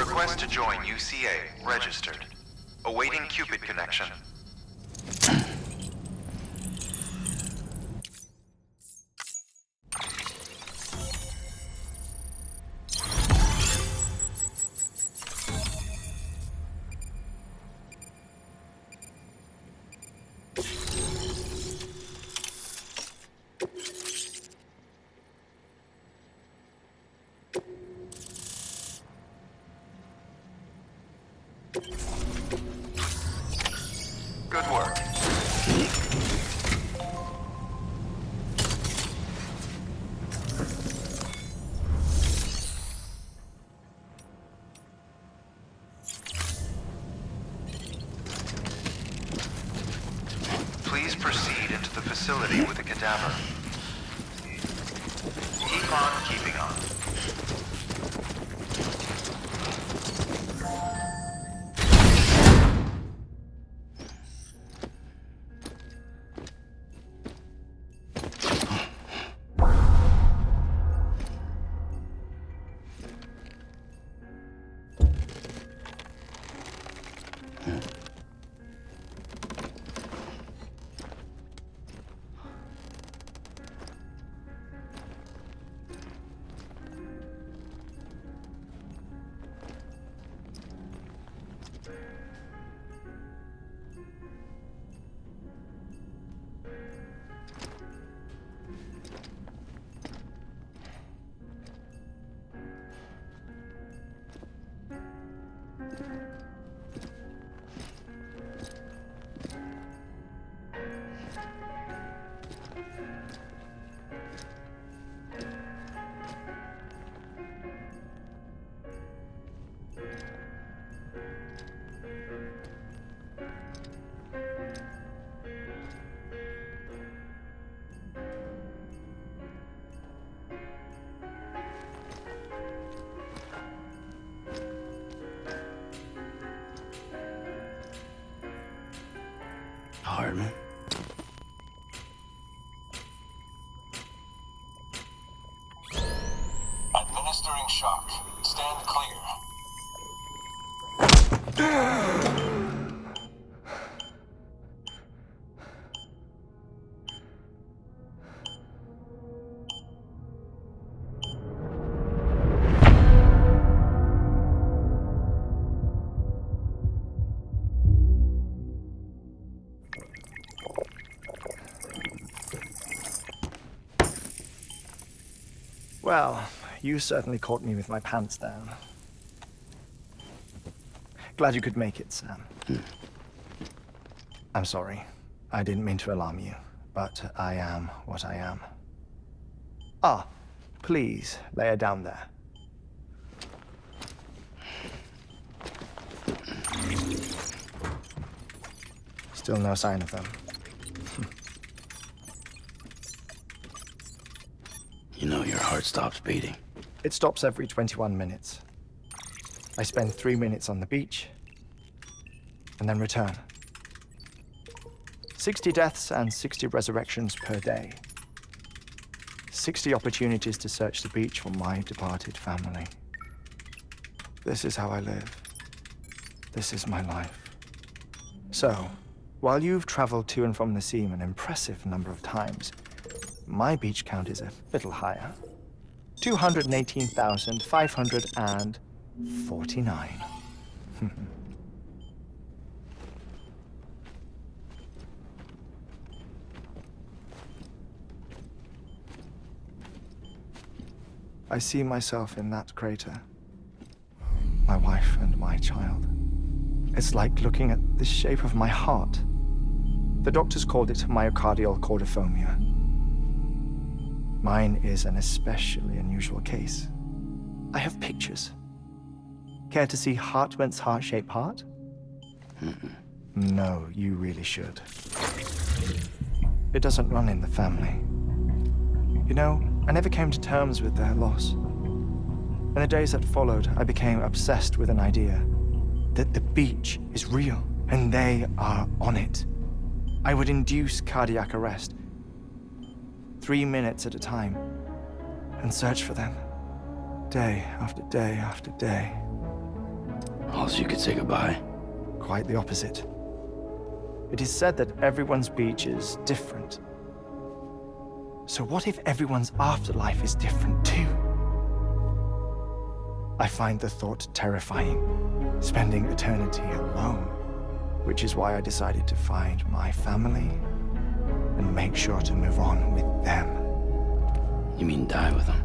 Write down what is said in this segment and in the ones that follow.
Request to join UCA. Registered. Awaiting Cupid connection. Good work. Please proceed into the facility with the cadaver. Keep on keeping on. Hardman. Administering shock. Stand clear. Well, you certainly caught me with my pants down. Glad you could make it, Sam. I'm sorry. I didn't mean to alarm you, but I am what I am. Ah, please, lay her down there. Still no sign of them. You know your heart stops beating. It stops every 21 minutes. I spend 3 minutes on the beach, and then return. 60 deaths and 60 resurrections per day. 60 opportunities to search the beach for my departed family. This is how I live. This is my life. So, while you've traveled to and from the seam an impressive number of times, my beach count is a little higher. 218,549. I see myself in that crater. My wife and my child. It's like looking at the shape of my heart. The doctors called it myocardial cordiformia. Mine is an especially unusual case. I have pictures. Care to see Hartman's heart-shaped heart? No, you really should. It doesn't run in the family. You know, I never came to terms with their loss. In the days that followed, I became obsessed with an idea that the beach is real and they are on it. I would induce cardiac arrest, 3 minutes at a time, and search for them, day after day after day. Also, you could say goodbye. Quite the opposite. It is said that everyone's beach is different. So what if everyone's afterlife is different too? I find the thought terrifying, spending eternity alone, which is why I decided to find my family and make sure to move on with them. You mean die with them?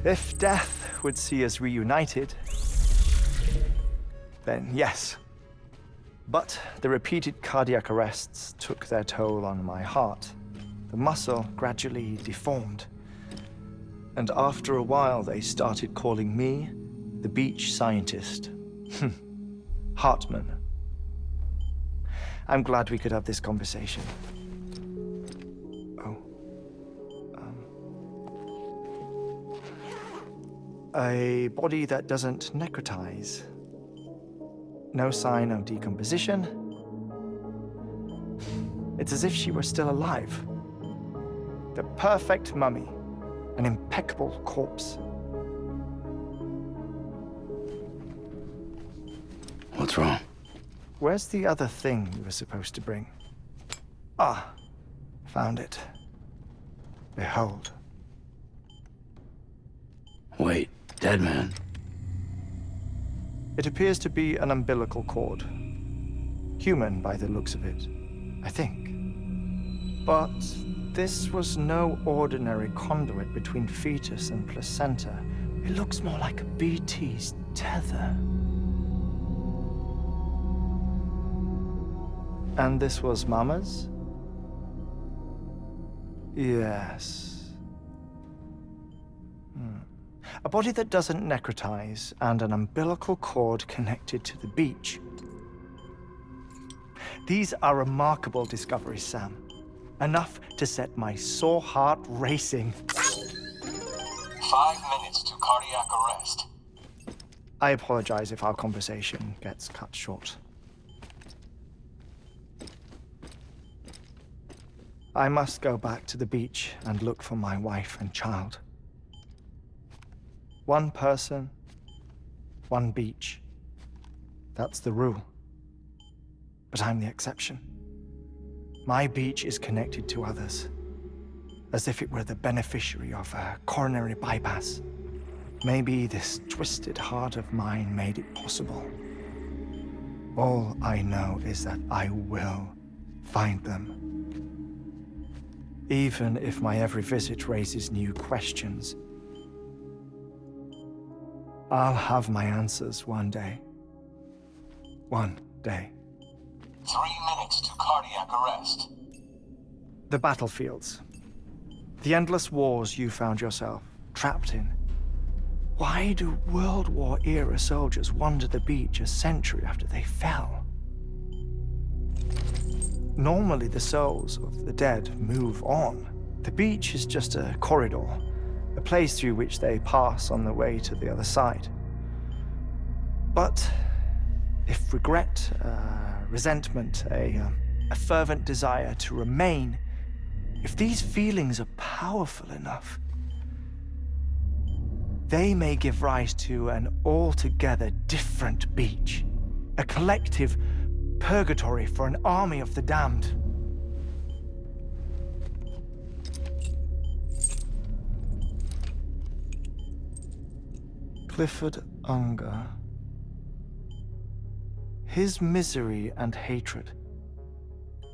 If death would see us reunited, then yes. But the repeated cardiac arrests took their toll on my heart. The muscle gradually deformed. And after a while, they started calling me the beach scientist. Hartman. I'm glad we could have this conversation. Oh. A body that doesn't necrotize. No sign of decomposition. It's as if she were still alive. The perfect mummy. An impeccable corpse. What's wrong? Where's the other thing you were supposed to bring? Ah, found it. Behold. Wait, dead man. It appears to be an umbilical cord. Human by the looks of it, I think. But this was no ordinary conduit between fetus and placenta. It looks more like a BT's tether. And this was Mama's? Yes. A body that doesn't necrotize and an umbilical cord connected to the beach. These are remarkable discoveries, Sam. Enough to set my sore heart racing. 5 minutes to cardiac arrest. I apologize if our conversation gets cut short. I must go back to the beach and look for my wife and child. One person, one beach. That's the rule. But I'm the exception. My beach is connected to others, as if it were the beneficiary of a coronary bypass. Maybe this twisted heart of mine made it possible. All I know is that I will find them. Even if my every visit raises new questions. I'll have my answers one day. One day. 3 minutes to cardiac arrest. The battlefields. The endless wars you found yourself trapped in. Why do World War-era soldiers wander the beach a century after they fell? Normally, the souls of the dead move on. The beach is just a corridor, a place through which they pass on the way to the other side. But if regret, resentment, a fervent desire to remain, if these feelings are powerful enough, they may give rise to an altogether different beach, a collective purgatory for an army of the damned. Clifford Unger. His misery and hatred,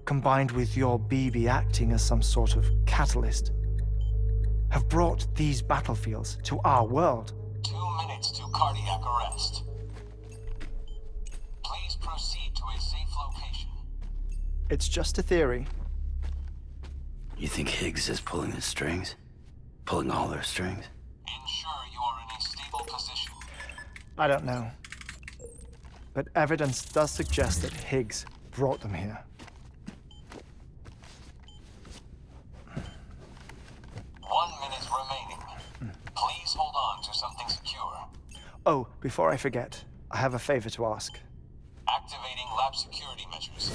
combined with your BB acting as some sort of catalyst, have brought these battlefields to our world. 2 minutes to cardiac arrest. Please proceed to a safe location. It's just a theory. You think Higgs is pulling the strings? Pulling all their strings? Ensure you are in a stable position. I don't know. But evidence does suggest that Higgs brought them here. 1 minute remaining. Please hold on to something secure. Oh, before I forget, I have a favor to ask. Activating lab security measures.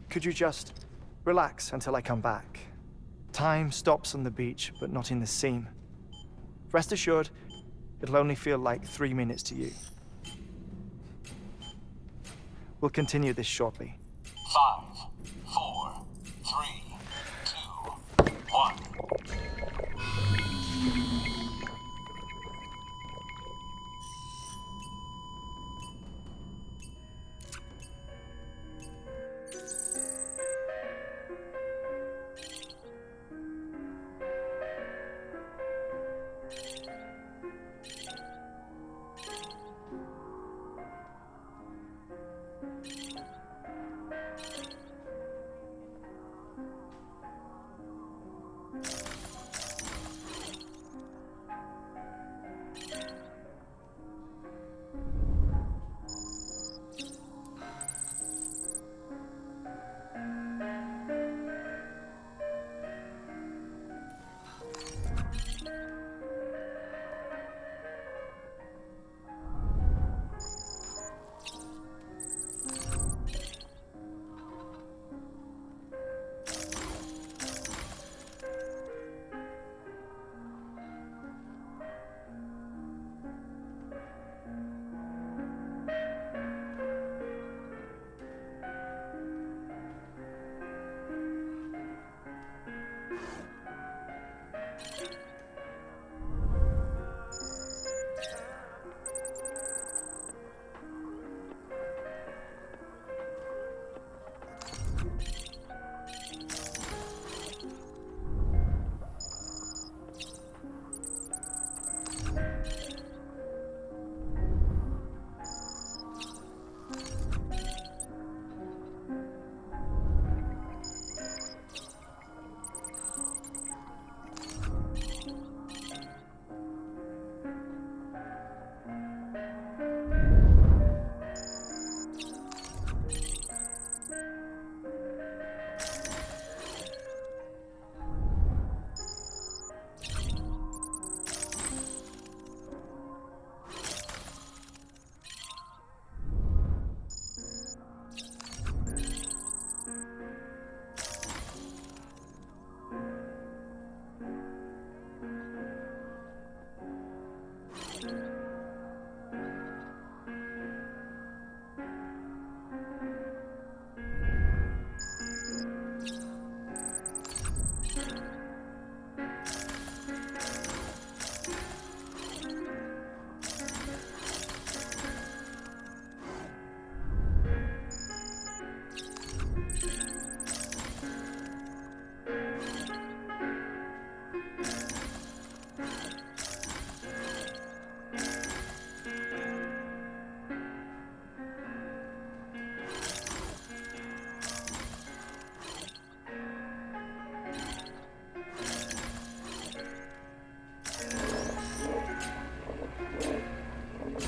Could you just relax until I come back? Time stops on the beach, but not in the scene. Rest assured, it'll only feel like 3 minutes to you. We'll continue this shortly. 5, 4, 3, 2, 1.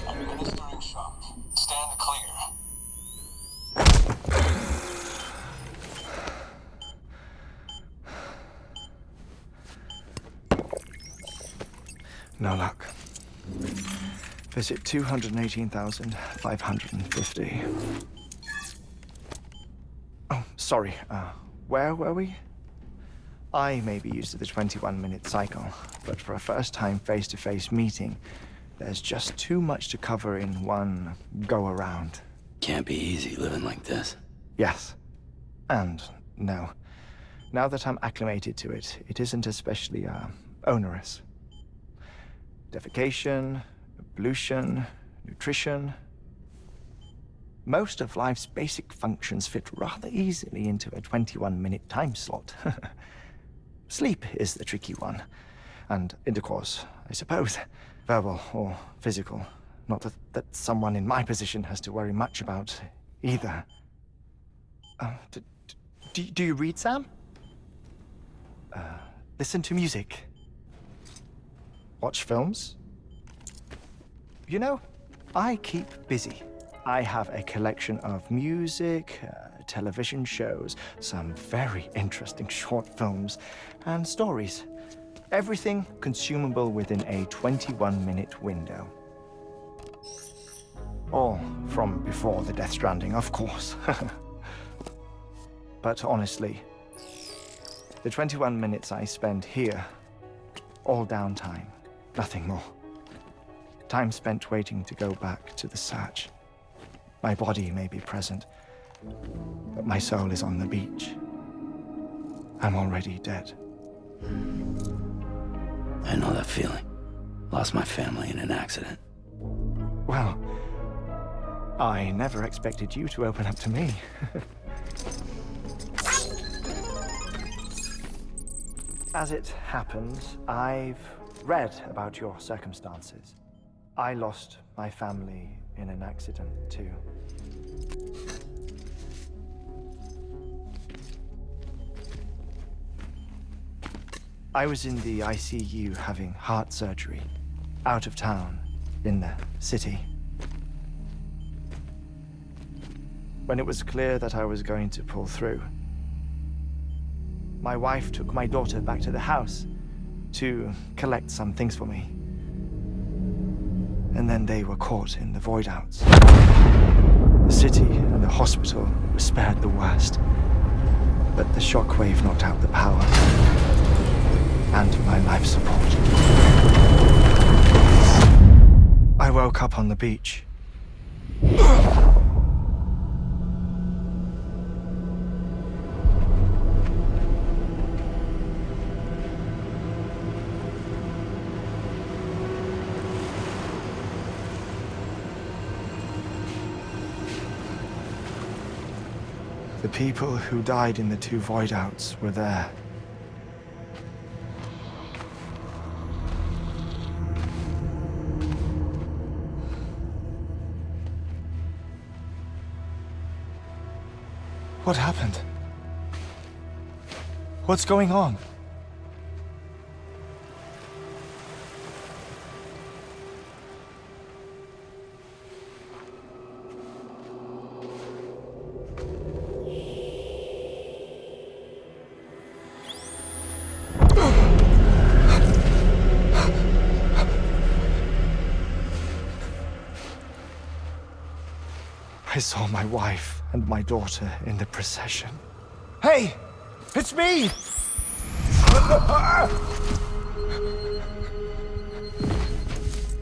Administering shock. Stand clear. No luck. Visit 218,550. Oh, sorry. Where were we? I may be used to the 21-minute cycle, but for a first-time face-to-face meeting, there's just too much to cover in one go-around. Can't be easy living like this. Yes. And no. Now that I'm acclimated to it, it isn't especially, onerous. Defecation, ablution, nutrition. Most of life's basic functions fit rather easily into a 21-minute time slot. Sleep is the tricky one. And intercourse, I suppose. Verbal or physical. Not that someone in my position has to worry much about either. Do you read, Sam? Listen to music. Watch films. You know, I keep busy. I have a collection of music, television shows, some very interesting short films, and stories. Everything consumable within a 21-minute window. All from before the Death Stranding, of course. But honestly, the 21 minutes I spend here, all downtime, Nothing more. Time spent waiting to go back to the search. My body may be present, but my soul is on the beach. I'm already dead. I know that feeling. Lost my family in an accident. Well, I never expected you to open up to me. As it happens, I've read about your circumstances. I lost my family in an accident, too. I was in the ICU having heart surgery, out of town, in the city. When it was clear that I was going to pull through, my wife took my daughter back to the house to collect some things for me. And then they were caught in the void outs. The city and the hospital were spared the worst, but the shockwave knocked out the power and my life support. I woke up on the beach. The people who died in the 2 void outs were there. What happened? What's going on? I saw my wife and my daughter in the procession. Hey! It's me!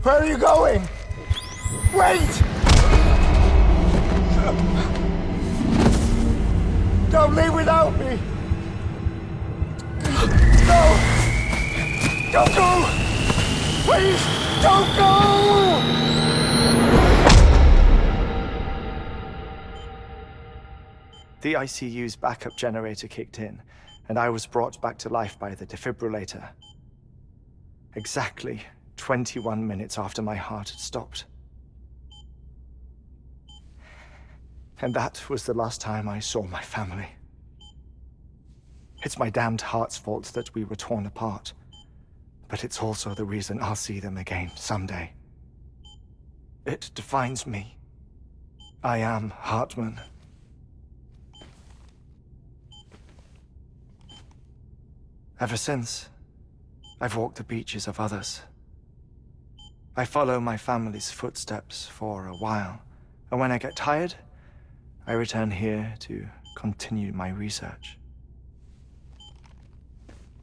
Where are you going? Wait! Don't leave without me! No! Don't go! Please, don't go! The ICU's backup generator kicked in, and I was brought back to life by the defibrillator. Exactly 21 minutes after my heart had stopped. And that was the last time I saw my family. It's my damned heart's fault that we were torn apart, but it's also the reason I'll see them again someday. It defines me. I am Hartman. Ever since, I've walked the beaches of others. I follow my family's footsteps for a while, and when I get tired, I return here to continue my research.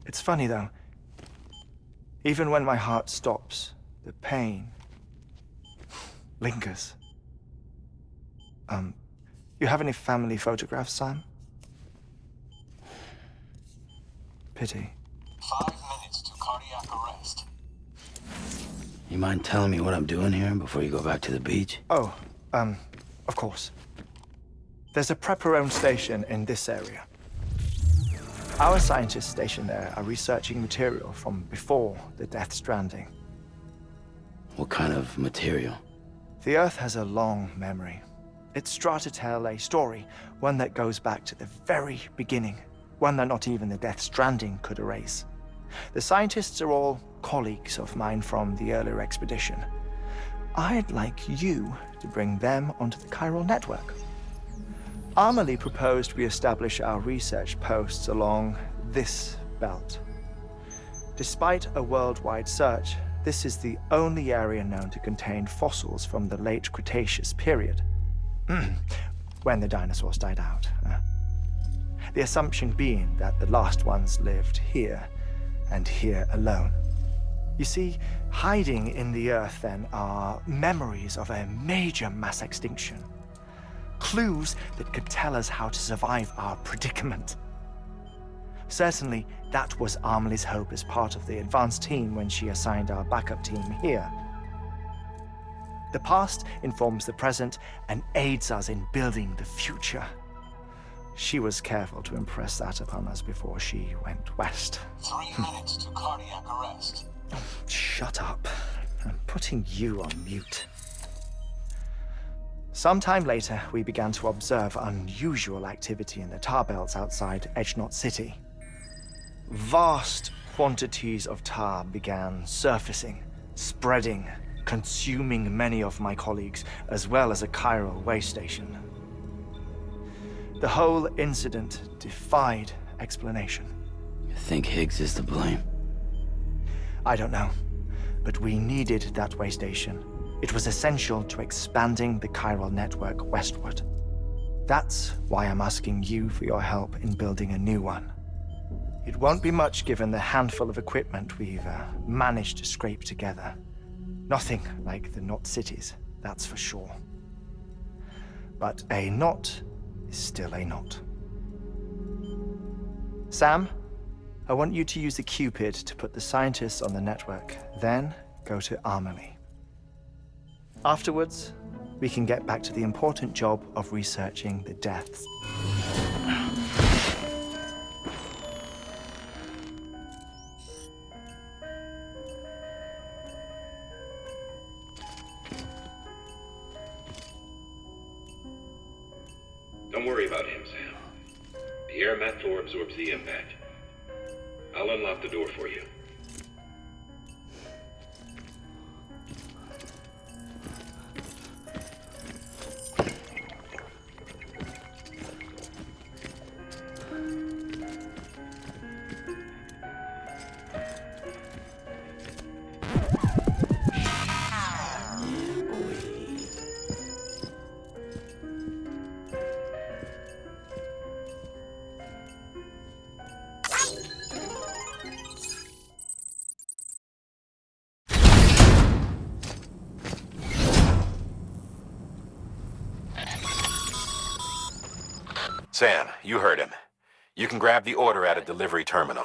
It's funny though, even when my heart stops, the pain lingers. You have any family photographs, Sam? Pity. 5 minutes to cardiac arrest. You mind telling me what I'm doing here before you go back to the beach? Oh, of course. There's a Prepper-owned station in this area. Our scientists stationed there are researching material from before the Death Stranding. What kind of material? The Earth has a long memory. It's trying to tell a story, one that goes back to the very beginning, one that not even the Death Stranding could erase. The scientists are all colleagues of mine from the earlier expedition. I'd like you to bring them onto the chiral network. Amelie proposed we establish our research posts along this belt. Despite a worldwide search, this is the only area known to contain fossils from the late Cretaceous period, when the dinosaurs died out. The assumption being that the last ones lived here, and here alone. You see, hiding in the Earth then are memories of a major mass extinction. Clues that could tell us how to survive our predicament. Certainly, that was Amelie's hope as part of the advanced team when she assigned our backup team here. The past informs the present and aids us in building the future. She was careful to impress that upon us before she went west. 3 minutes to cardiac arrest. Shut up. I'm putting you on mute. Sometime later, we began to observe unusual activity in the tar belts outside Edgenot City. Vast quantities of tar began surfacing, spreading, consuming many of my colleagues, as well as a chiral way station. The whole incident defied explanation. You think Higgs is to blame? I don't know, but we needed that way station. It was essential to expanding the chiral network westward. That's why I'm asking you for your help in building a new one. It won't be much given the handful of equipment we've managed to scrape together. Nothing like the Knot cities, that's for sure. But a knot is still a knot. Sam, I want you to use the Cupid to put the scientists on the network, then go to Amelie. Afterwards, we can get back to the important job of researching the deaths. Don't worry about him, Sam. The air mat floor absorbs the impact. I'll unlock the door for you. Sam, you heard him. You can grab the order at a delivery terminal.